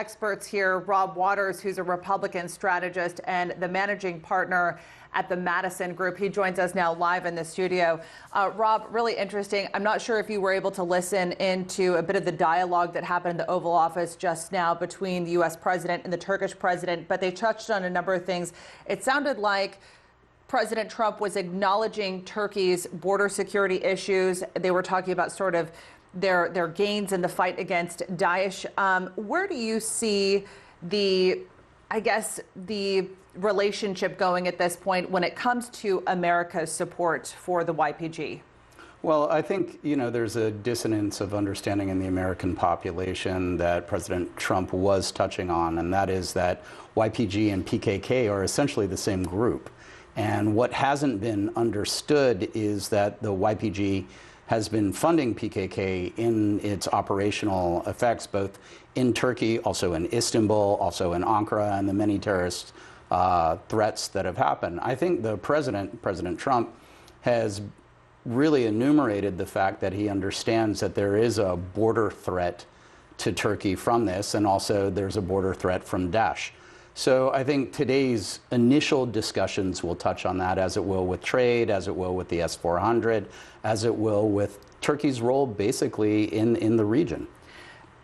experts here, Robb Waters, who's a Republican strategist and the managing partner at the Madison Group. He joins us now live in the studio. Robb, really interesting. I'm not sure if you were able to listen into a bit of the dialogue that happened in the Oval Office just now between the U.S. president and the Turkish president, but they touched on a number of things. It sounded like President Trump was acknowledging Turkey's border security issues. They were talking about sort of their gains in the fight against Daesh. Where do you see the relationship going at this point when it comes to America's support for the YPG? Well, I think, there's a dissonance of understanding in the American population that President Trump was touching on, and that is that YPG and PKK are essentially the same group. And what hasn't been understood is that the YPG has been funding PKK in its operational effects, both in Turkey, also in Istanbul, also in Ankara, and the many terrorist threats that have happened. I think the President Trump, has really enumerated the fact that he understands that there is a border threat to Turkey from this, and also there's a border threat from Daesh. So I think today's initial discussions will touch on that, as it will with trade, as it will with the S-400, as it will with Turkey's role basically in the region.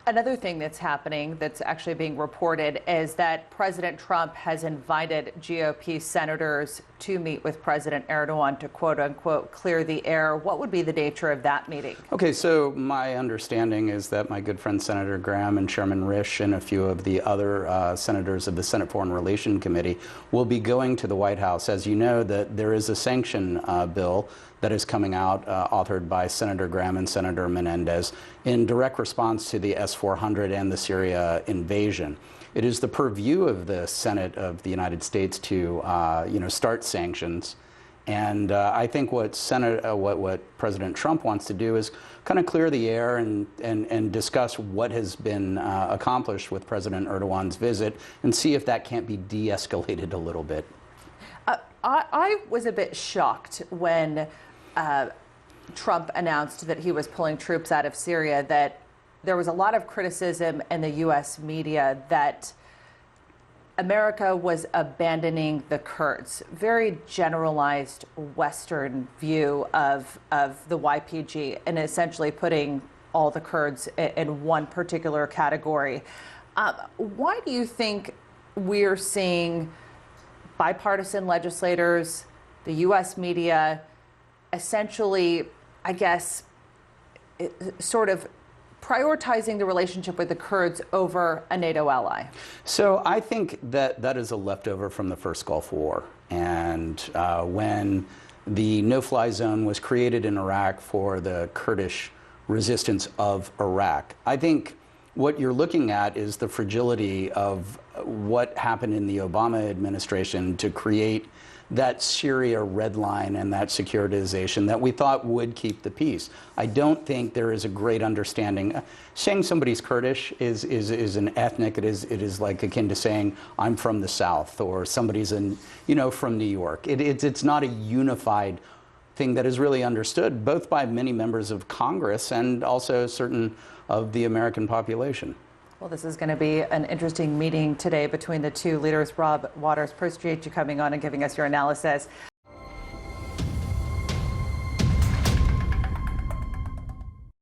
Another thing that's happening that's actually being reported is that President Trump has invited GOP senators to meet with President Erdogan to quote unquote clear the air. What would be the nature of that meeting? Okay, so my understanding is that my good friend Senator Graham and Chairman Risch and a few of the other senators of the Senate Foreign Relations Committee will be going to the White House. As you know, that there is a sanction bill that is coming out, authored by Senator Graham and Senator Menendez, in direct response to the S-400 and the Syria invasion. It is the purview of the Senate of the United States to, start sanctions. And I think what President Trump wants to do is kind of clear the air and discuss what has been accomplished with President Erdogan's visit, and see if that can't be de-escalated a little bit. I was a bit shocked when Trump announced that he was pulling troops out of Syria, that there was a lot of criticism in the U.S. media that America was abandoning the Kurds. Very generalized Western view of the YPG, and essentially putting all the Kurds in one particular category. Why do you think we're seeing bipartisan legislators, the U.S. media, essentially, I guess, sort of prioritizing the relationship with the Kurds over a NATO ally? So I think that is a leftover from the first Gulf War. And when the no-fly zone was created in Iraq for the Kurdish resistance of Iraq, I think what you're looking at is the fragility of what happened in the Obama administration to create that Syria red line and that securitization that we thought would keep the peace. I don't think there is a great understanding. Saying somebody's Kurdish is an ethnic. It is like akin to saying I'm from the South, or somebody's from New York. It's not a unified thing that is really understood both by many members of Congress and also certain of the American population. Well, this is going to be an interesting meeting today between the two leaders. Robb Waters, appreciate you coming on and giving us your analysis.